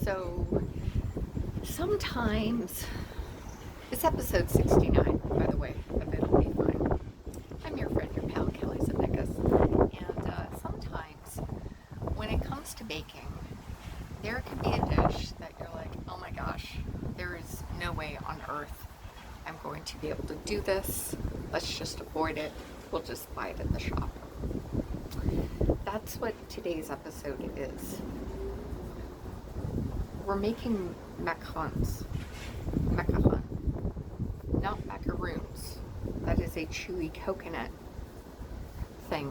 So sometimes, it's episode 69, by the way, but it'll be fine. I'm your friend, your pal, Kelly Zemeckis. And sometimes when it comes to baking, there can be a dish that you're like, oh my gosh, there is no way on earth I'm going to be able to do this. Let's just avoid it. We'll just buy it at the shop. That's what today's episode is. We're making macarons. Macaron. Not macaroons. That is a chewy coconut thing.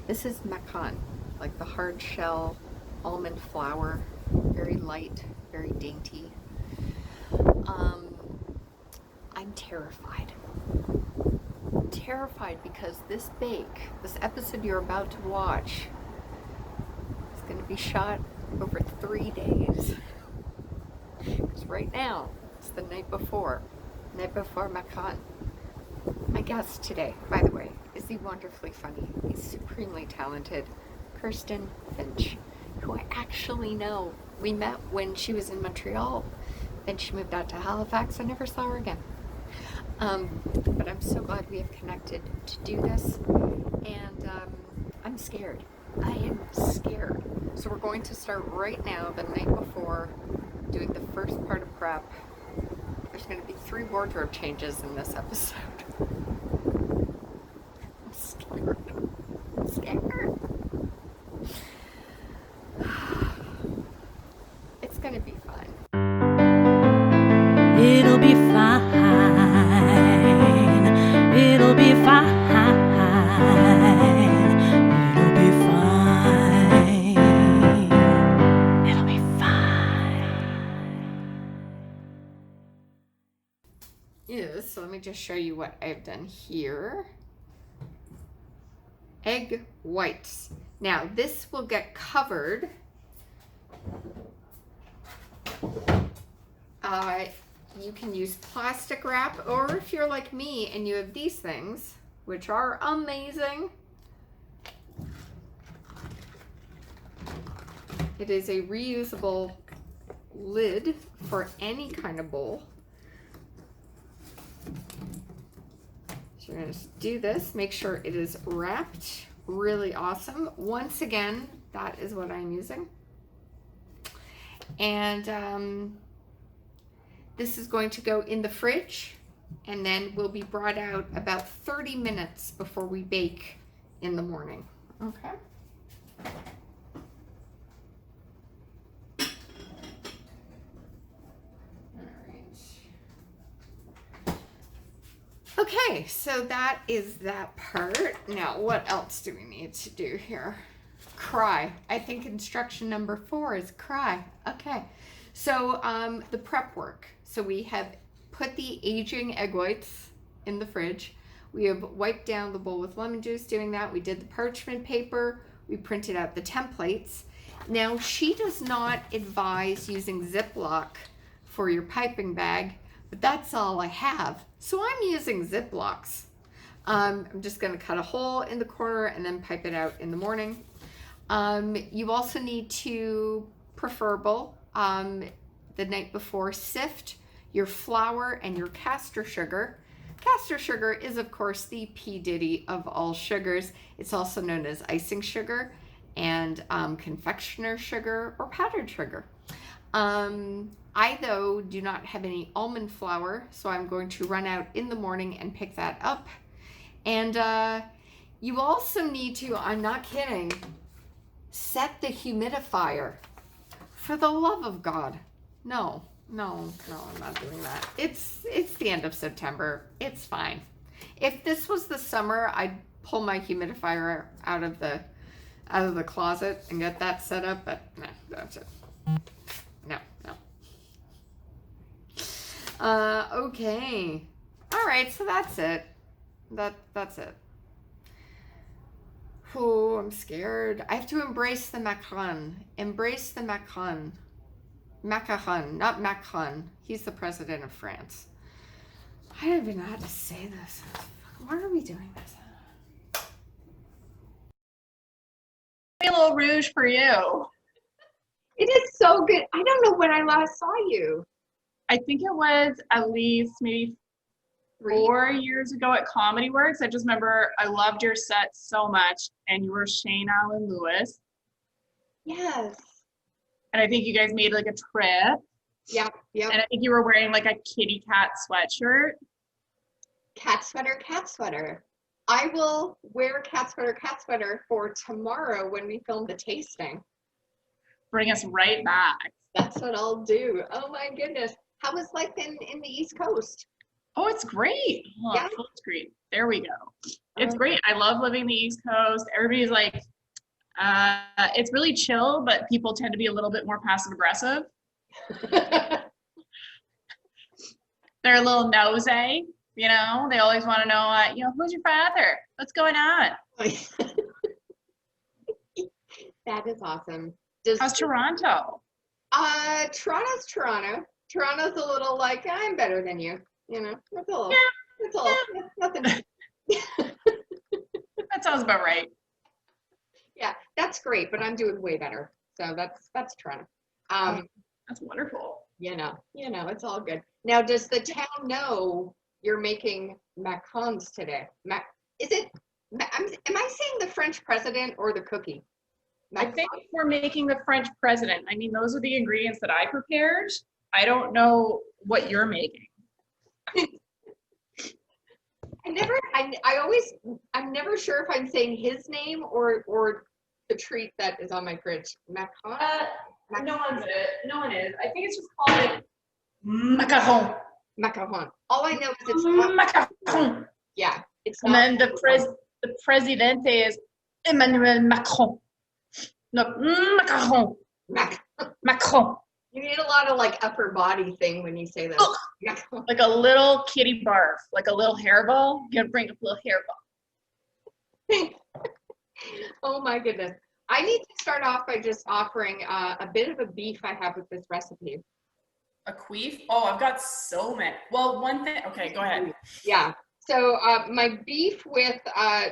This is macaron, like the hard shell almond flour, very light, very dainty. I'm terrified. Terrified because this episode you're about to watch, is going to be shot over 3 days. Because right now, it's the night before macaron. My guest today, by the way, is the wonderfully funny, the supremely talented Kirsten Finch, who I actually know. We met when she was in Montreal, then she moved out to Halifax. I never saw her again. But I'm so glad we have connected to do this, and I'm scared. I am scared. So we're going to start right now, the night before, doing the first part of prep. There's going to be 3 wardrobe changes in this episode. I'm scared. I'm scared. It's going to be fun. It'll be fine. It'll be fine. It'll be fine. It'll be fine. Yes, so let me just show you what I've done here. Egg whites. Now this will get covered. You can use plastic wrap, or if you're like me and you have these things, which are amazing. It is a reusable lid for any kind of bowl. So you're going to do this, make sure it is wrapped really awesome. Once again, that is what I'm using. And this is going to go in the fridge and then will be brought out about 30 minutes before we bake in the morning. Okay. Okay, so that is that part. Now, what else do we need to do here? Cry. I think instruction number 4 is cry. Okay, so the prep work. So we have put the aging egg whites in the fridge. We have wiped down the bowl with lemon juice doing that. We did the parchment paper. We printed out the templates. Now, she does not advise using Ziploc for your piping bag, but that's all I have. So I'm using Ziplocs. I'm just gonna cut a hole in the corner and then pipe it out in the morning. You also need to, preferable, the night before, sift your flour and your castor sugar. Castor sugar is, of course, the P. Diddy of all sugars. It's also known as icing sugar and confectioner sugar or powdered sugar. I, though, do not have any almond flour, so I'm going to run out in the morning and pick that up. And you also need to, I'm not kidding, set the humidifier. For the love of God. No, I'm not doing that. It's the end of September. It's fine. If this was the summer, I'd pull my humidifier out of the closet and get that set up, but no, that's it. No. Okay. All right, so that's it. That's it. Oh, I'm scared. I have to embrace the macaron. Embrace the macaron. Macaron, not Macron. He's the president of France. I don't even know how to say this. Why are we doing this? A little rouge for you. It is so good. I don't know when I last saw you. I think it was at least maybe 4 years ago at Comedy Works. I just remember I loved your set so much, and you were Shane Allen Lewis. Yes. And I think you guys made like a trip. Yep. And I think you were wearing like a kitty cat sweatshirt. Cat sweater. I will wear cat sweater for tomorrow when we film the tasting. Bring us right back. That's what I'll do. Oh my goodness. How was life in the East Coast? Oh, it's great. Oh, Yeah. Full screen. There we go. It's great. I love living the East Coast. Everybody's like, it's really chill, but people tend to be a little bit more passive aggressive. They're a little nosy, you know. They always want to know, who's your father? What's going on? That is awesome. How's Toronto? Toronto's Toronto. Toronto's a little like, I'm better than you. You know, that's a little. Yeah. That's all. Nothing. That sounds about right. Yeah, that's great, but I'm doing way better. So that's Toronto. That's wonderful. You know, it's all good. Now, does the town know you're making macarons today? Is it? Am I saying the French president or the cookie? I think we're making the French president. I mean, those are the ingredients that I prepared. I don't know what you're making. I'm never sure if I'm saying his name or the treat that is on my fridge. Macaron? No one is. I think it's just called like macaron. Macaron. All I know is it's not. Macaron. Yeah, it's And not. then the presidente is Emmanuel Macron. Look, macaron. Macron. You need a lot of like upper body thing when you say that. Macaron. Like a little kitty barf, like a little hairball. You gotta bring up a little hairball. Oh my goodness. I need to start off by just offering a bit of a beef I have with this recipe. A queef? Oh, I've got so many. Well, one thing. Okay, go ahead. Yeah. So my beef with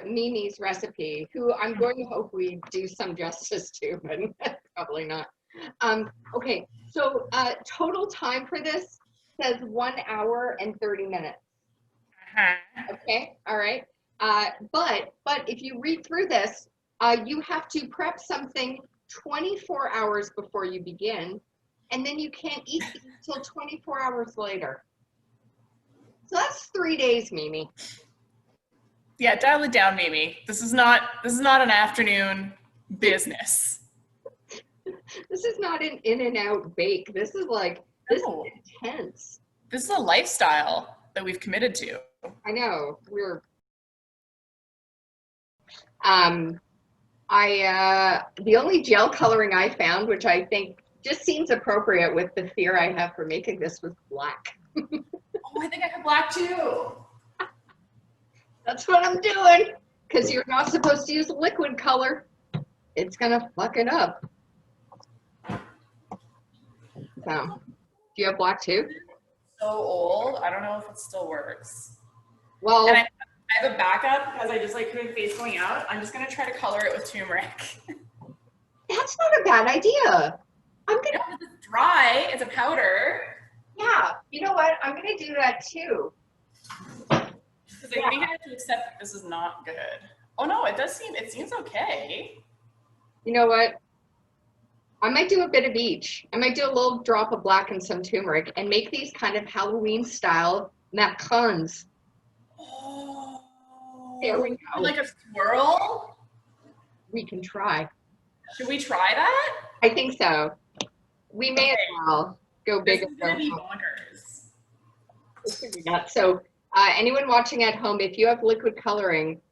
Mimi's recipe, who I'm going to hope we do some justice to, but probably not. Okay, so total time for this says 1 hour and 30 minutes. Okay, all right. But if you read through this, you have to prep something 24 hours before you begin, and then you can't eat it until 24 hours later. So that's 3 days, Mimi. Yeah, dial it down, Mimi. This is not an afternoon business. This is not an in and out bake. This is is intense. This is a lifestyle that we've committed to. I know. The only gel coloring I found, which I think just seems appropriate with the fear I have for making this, was black. Oh, I think I have black too. That's what I'm doing, because you're not supposed to use liquid color. It's gonna fuck it up. So, do you have black too? So old. I don't know if it still works. Well, and I have a backup because I just like couldn't face going out. I'm just gonna try to color it with turmeric. That's not a bad idea. It's dry. It's a powder. Yeah. You know what? I'm gonna do that too. Because I think I have to accept that this is not good. Oh no, it seems okay. You know what? I might do a bit of each. I might do a little drop of black and some turmeric and make these kind of Halloween style macarons. Oh. There we go. Like a swirl? We can try. Should we try that? I think so. We may as well go big. This is gonna be bonkers. So anyone watching at home, if you have liquid coloring,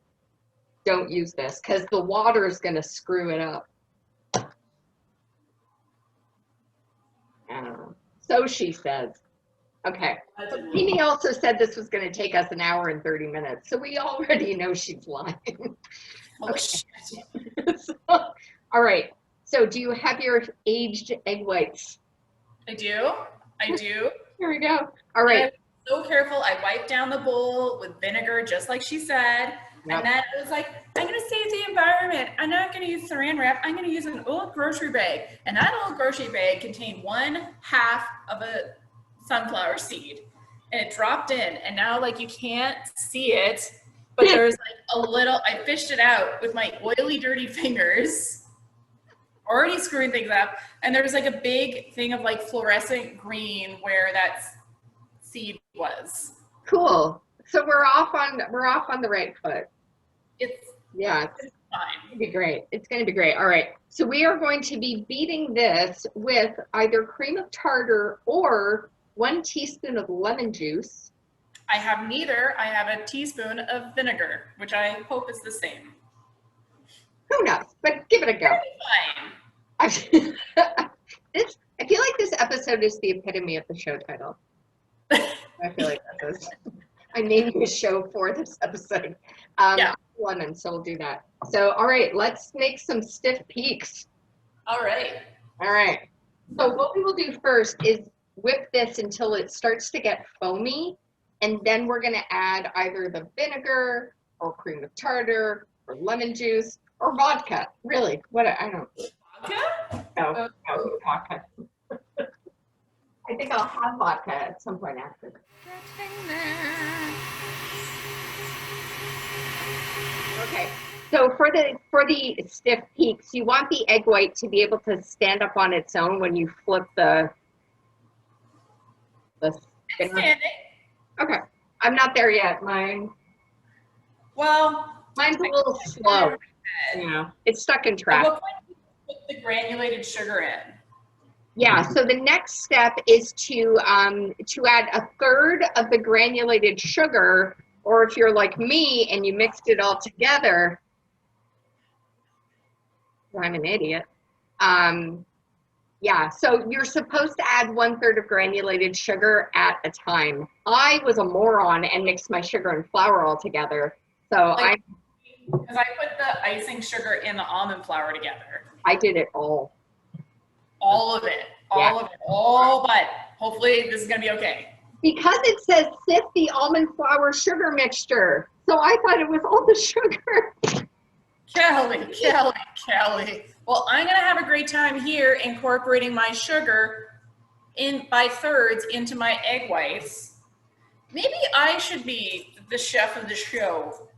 don't use this because the water is going to screw it up. So she says. Okay. So Mimi also said this was going to take us 1 hour and 30 minutes. So we already know she's lying. Oh, shit. So, all right. So do you have your aged egg whites? I do. Here we go. All right. I'm so careful. I wipe down the bowl with vinegar, just like she said. Yep. And then it was like, I'm going to save the environment. I'm not going to use saran wrap. I'm going to use an old grocery bag. And that old grocery bag contained 1/2 of a sunflower seed. And it dropped in. And now, like, you can't see it. But there's like a little, I fished it out with my oily, dirty fingers, already screwing things up. And there was like a big thing of like fluorescent green where that seed was. Cool. So we're off on the right foot. It's Yeah, it's fine. It's gonna be great. It's going to be great. All right. So we are going to be beating this with either cream of tartar or 1 teaspoon of lemon juice. I have neither. I have a teaspoon of vinegar, which I hope is the same. Who knows? But give it a go. Fine. I feel like this episode is the epitome of the show title. I feel like that is. I named a show for this episode. Yeah. London, so we'll do that. So, all right, let's make some stiff peaks. All right. All right. So what we will do first is whip this until it starts to get foamy, and then we're going to add either the vinegar or cream of tartar or lemon juice or vodka. Really, what I don't. Vodka? No, vodka. I think I'll have vodka at some point after. Okay, so for the stiff peaks, you want the egg white to be able to stand up on its own when you flip the spinner. Standing. Okay, I'm not there yet. Mine's Well, a little slow. Yeah, it's stuck in at track. what point do you put the granulated sugar in? Yeah, so the next step is to add 1/3 of the granulated sugar, or if you're like me and you mixed it all together, I'm an idiot. Yeah, so you're supposed to add 1/3 of granulated sugar at a time. I was a moron and mixed my sugar and flour all together. So Because I put the icing sugar and the almond flour together. I did it all. All of it. All but hopefully this is going to be okay. Because it says sift the almond flour sugar mixture. So I thought it was all the sugar. Kelly. Well, I'm going to have a great time here incorporating my sugar in by thirds into my egg whites. Maybe I should be the chef of the show.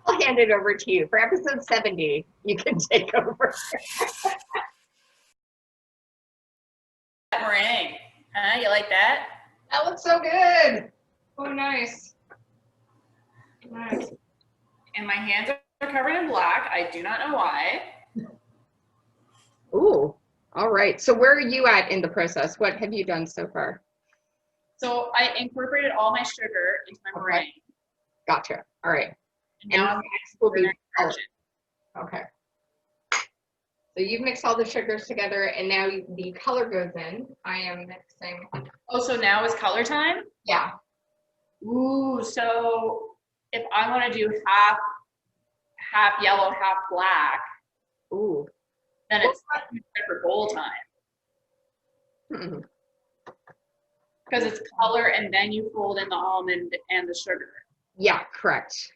I'll hand it over to you. For episode 70, you can take over. Meringue. Huh? You like that? That looks so good. Oh, nice. Nice. And my hands are covered in black. I do not know why. Ooh, all right. So where are you at in the process? What have you done so far? So I incorporated all my sugar into my Okay. meringue. Gotcha. All right. And now I'm next will be color. okay. So you've mixed all the sugars together, and now the color goes in. I am mixing. Oh, so now is color time? Yeah. Ooh, so if I want to do half yellow, half black, Ooh. then it's for gold time. Mm-mm. Because it's color and then you fold in the almond and the sugar. Yeah, correct.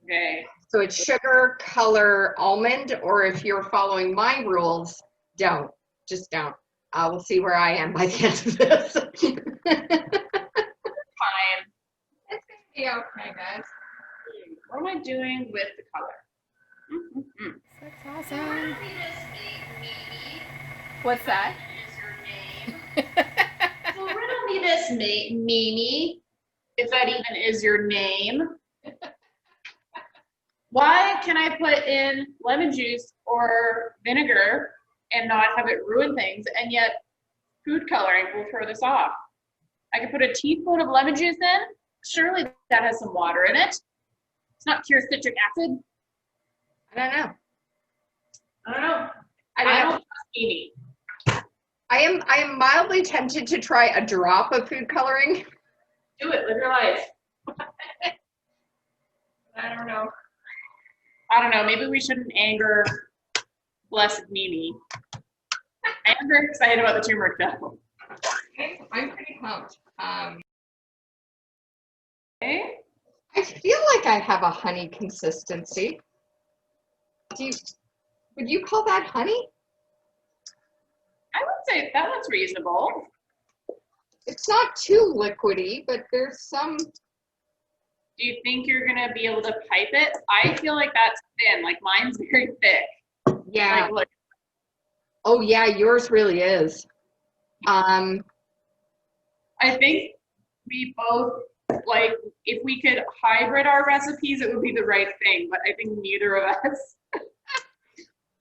Okay. So it's sugar, color, almond, or if you're following my rules, don't. Just don't. We'll see where I am by the end of this. Fine. It's going to be okay, guys. What am I doing with the color? Mm-hmm. That's awesome. What's that? So riddle me this, Mimi, if that even is your name. Why can I put in lemon juice or vinegar and not have it ruin things, and yet food coloring will throw this off? I could put a teaspoon of lemon juice in. Surely that has some water in it. It's not pure citric acid. I don't know. I don't know. I I don't know. don't trust Mimi. I am mildly tempted to try a drop of food coloring. Do it. Live your life. I don't know. I don't know. Maybe we shouldn't anger blessed Mimi. I am very excited about the turmeric though. I'm pretty pumped. Okay. I I feel like I have a honey consistency. Would you call that honey? I would say that looks reasonable. It's not too liquidy, but there's some. Do you think you're gonna be able to pipe it? I feel like that's thin. Like mine's very thick. Yeah. Like, look. Oh yeah, yours really is. I think we both, like, if we could hybrid our recipes, it would be the right thing, but I think neither of us.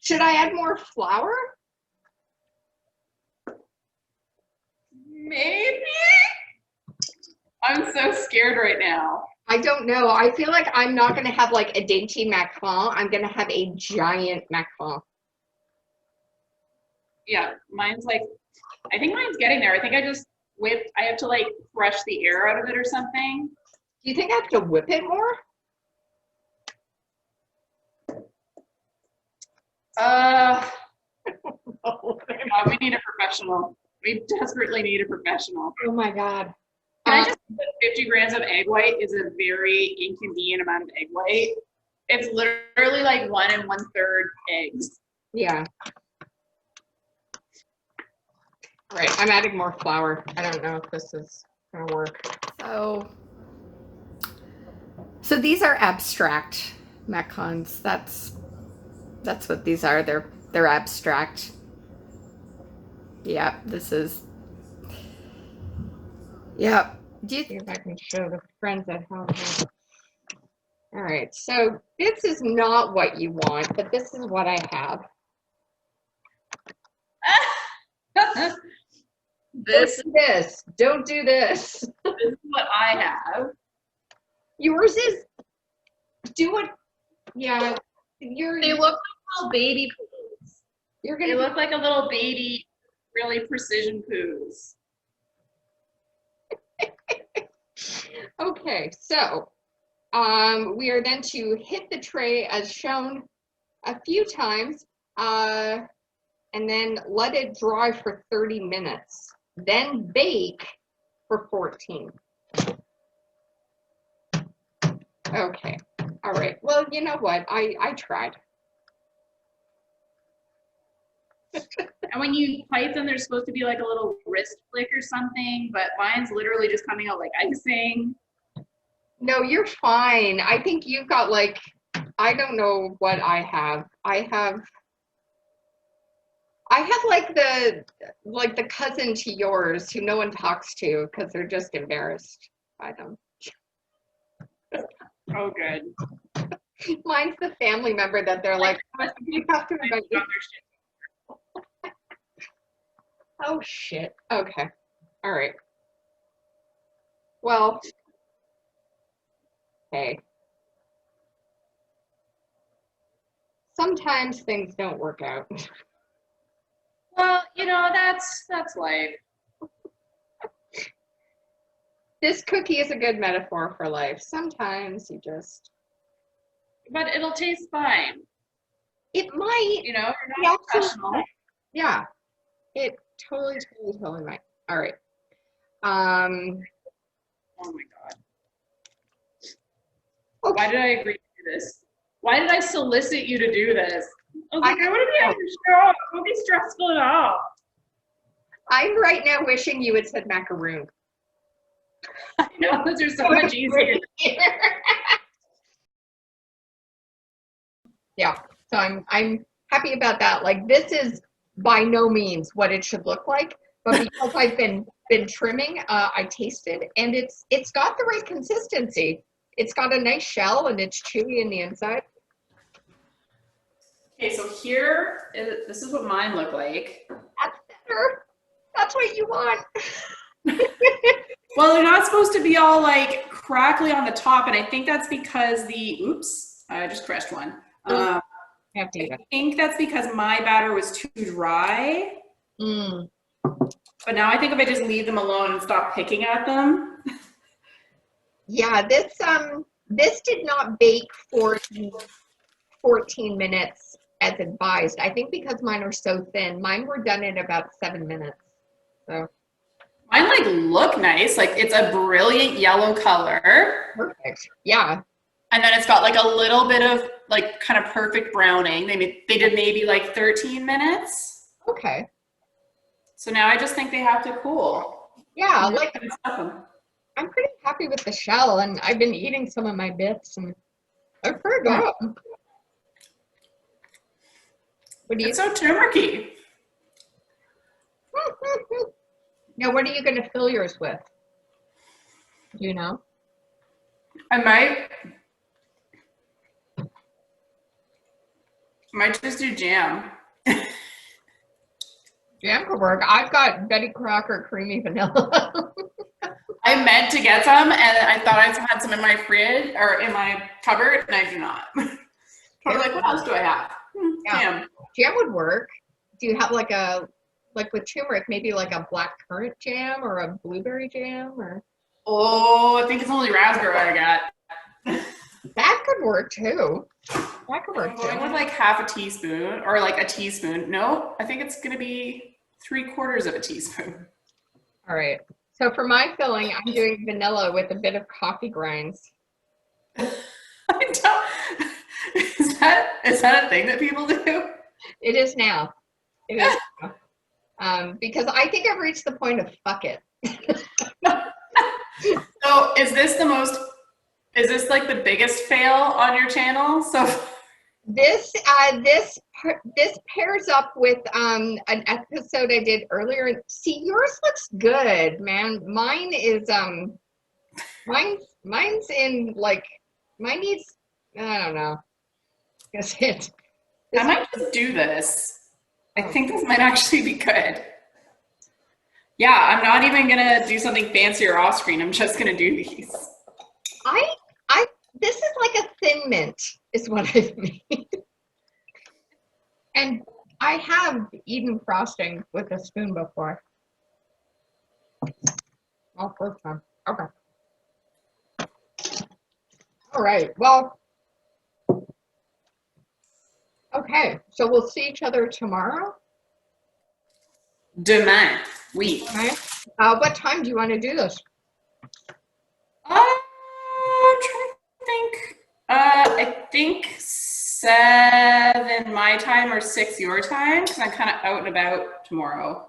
Should I add more flour? Maybe? I'm so scared right now. I don't know. I feel like I'm not going to have like a dainty macaron. I'm going to have a giant macaron. Yeah, mine's like, I think mine's getting there. I think I just whipped, I have to like crush the air out of it or something. Do you think I have to whip it more? Oh my God, we need a professional. We desperately need a professional. Oh my God. Can I just say that 50 grams of egg white is a very inconvenient amount of egg white. It's literally like 1 1/3 eggs. Yeah. All right, I'm adding more flour. I don't know if this is gonna work. So these are abstract macarons. That's what these are. They're abstract. Yeah, this is. Yeah. Do you see if I can show the friends at home here? All right, so this is not what you want, but this is what I have. Don't do this. This is what I have. Yours is, do it. Yeah, They look like little baby poos. They look like a little baby, really precision poos. Okay, so we are then to hit the tray as shown a few times, and then let it dry for 30 minutes. Then bake for 14. Okay, all right. Well, you know what? I tried. And when you pipe them, there's supposed to be like a little wrist flick or something, but mine's literally just coming out like icing. No, you're fine. I think you've got like, I don't know what I have. I have like the cousin to yours who no one talks to because they're just embarrassed by them. Oh, good. Mine's the family member that they're like, you have to invite you. Oh shit. Okay. All right. Well, hey. Sometimes things don't work out. Well, you know, that's life. This cookie is a good metaphor for life. Sometimes you just. But it'll taste fine. It might. You know, you're not professional. Yeah. It totally might. All right. Oh my God. Okay. Why did I agree to do this? Why did I solicit you to do this? I was like, I want to be able to show up. It won't be stressful at all. I'm right now wishing you had said macaroon. I know, those are so much easier. Yeah, so I'm happy about that. Like, this is by no means what it should look like, but because I've been trimming, I tasted, and it's got the right consistency. It's got a nice shell, and it's chewy in the inside. Okay, so this is what mine look like. That's better. That's what you want. Well, they're not supposed to be all like crackly on the top, and I think that's because oops, I just crushed one. I think that's because my batter was too dry. But now I think if I just leave them alone and stop picking at them. Yeah, this did not bake for 14 minutes as advised. I think because mine are so thin, mine were done in about 7 minutes. So Mine like look nice. Like it's a brilliant yellow color. Perfect. Yeah. And then it's got like a little bit of like kind of perfect browning. They did maybe like 13 minutes. Okay. So now I just think they have to cool. Yeah, And then like I can stuff them. I'm pretty happy with the shell, and I've been eating some of my bits, and they're pretty good. What do you It's so turmericy. Now, what are you going to fill yours with? Do you know? I might just do jam. Jam could work. I've got Betty Crocker creamy vanilla. I meant to get some, and I thought I had some in my fridge or in my cupboard, and I do not. I was like, what else do I have? Yeah. Jam. Jam would work. Do you have like with turmeric, maybe like a black currant jam or a blueberry jam or? Oh, I think it's only raspberry I got. That could work too. That could work I'm going too. with like half a teaspoon or like a teaspoon. No, I think it's gonna be 3/4 of a teaspoon. All right. So for my filling, I'm doing vanilla with a bit of coffee grinds. I don't. Is that a thing that people do? It is now. It is now. Because I think I've reached the point of fuck it. So is this like the biggest fail on your channel? So This pairs up with an episode I did earlier. See, yours looks good, man. Mine is mine's in like mine needs, I don't know. Guess it. I might just do this. I think this might actually be good. Yeah, I'm not even gonna do something fancier off screen. I'm just gonna do these. This is like a thin mint, is what I've made. And I have eaten frosting with a spoon before. Oh, first time. Okay. All right. Well, okay. So we'll see each other tomorrow. Demain, oui. Okay. What time do you want to do this? I'm trying to think. I think 7 my time or 6 your time, because I'm kind of out and about tomorrow.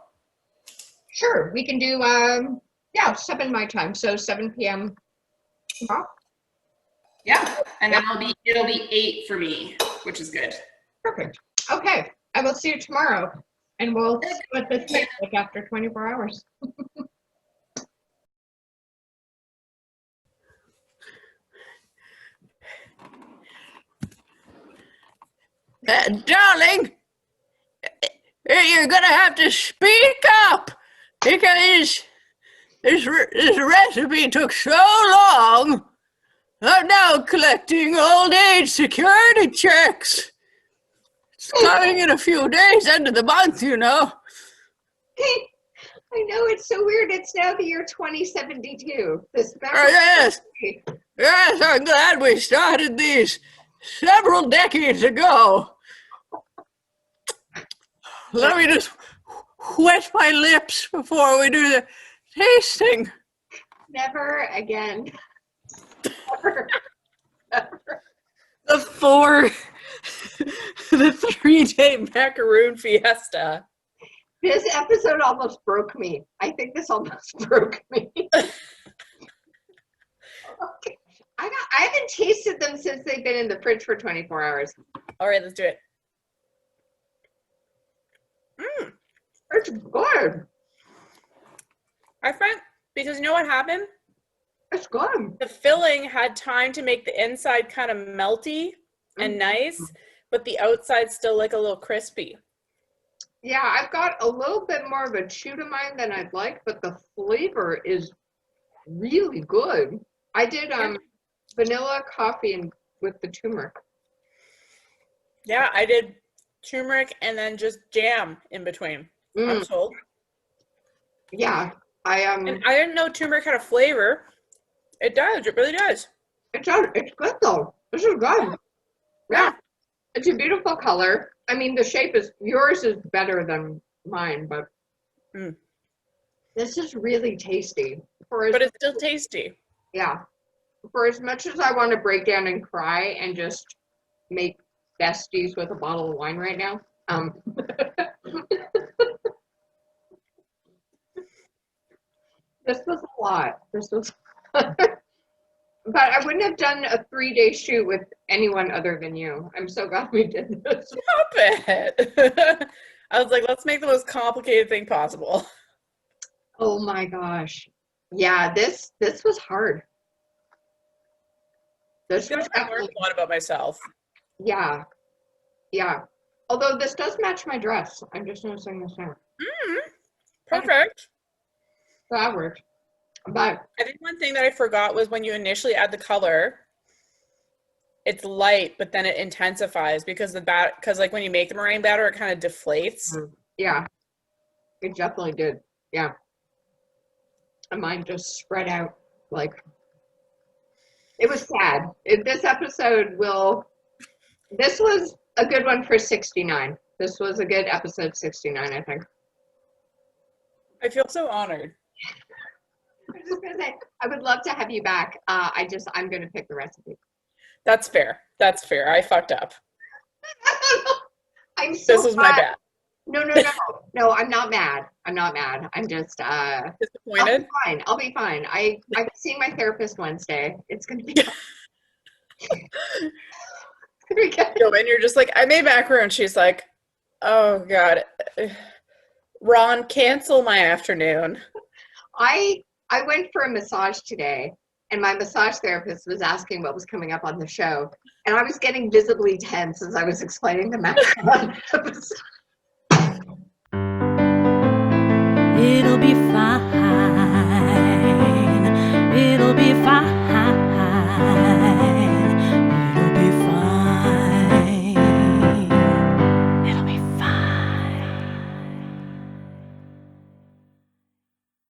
Sure. We can do 7 my time. So 7 p.m. tomorrow. Yeah, and then it'll be 8 for me, which is good. Perfect. Okay. I will see you tomorrow, and we'll see what this tastes like after 24 hours. Darling, you're gonna have to speak up because this recipe took so long. I'm now collecting old age security checks. It's coming in a few days, end of the month, you know. I know, it's so weird. It's now the year 2072. Yes, I'm glad we started these several decades ago. Let me just wet my lips before we do the tasting. Never again. Never. Never. The 3-day macaroon fiesta. This episode almost broke me. I think this almost broke me. Okay. I haven't tasted them since they've been in the fridge for 24 hours. All right, let's do it. It's good. I find, because you know what happened? It's good. The filling had time to make the inside kind of melty and nice, but the outside still like a little crispy. Yeah, I've got a little bit more of a chew to mine than I'd like, but the flavor is really good. I did vanilla coffee and with the turmeric. Yeah, I did turmeric and then just jam in between. I'm sold. Yeah, And I didn't know turmeric had a flavor. It does. It really does. it's good though. This is good. Yeah, it's a beautiful color. I mean, the shape is yours is better than mine, but This is really tasty. But it's still tasty. Yeah. For as much as I want to break down and cry and just make besties with a bottle of wine right now, this was a lot. This was, but I wouldn't have done a 3-day shoot with anyone other than you. I'm so glad we did this. Stop it. I was like, let's make the most complicated thing possible. Oh my gosh. Yeah, this was hard. This was I learned a lot about myself. yeah. Yeah. Although this does match my dress. I'm just noticing this now. Perfect. So that worked. But I think one thing that I forgot was when you initially add the color, it's light, but then it intensifies because like when you make the meringue batter, it kind of deflates. yeah, it definitely did. Yeah. And mine just spread out like, it was sad. This was a good one for 69. This was a good episode 69, I think. I feel so honored. I was just gonna say, I would love to have you back. I'm gonna pick the recipe. That's fair. That's fair. I fucked up. I'm so This is my bad. No, I'm not mad. I'm just Disappointed? I'll be fine. I've been seeing my therapist Wednesday. It's gonna be fine. It's gonna be good. No, and you're just like, I made macarons. She's like, oh God. Ron, cancel my afternoon. I went for a massage today, and my massage therapist was asking what was coming up on the show, and I was getting visibly tense as I was explaining the Macaron episode.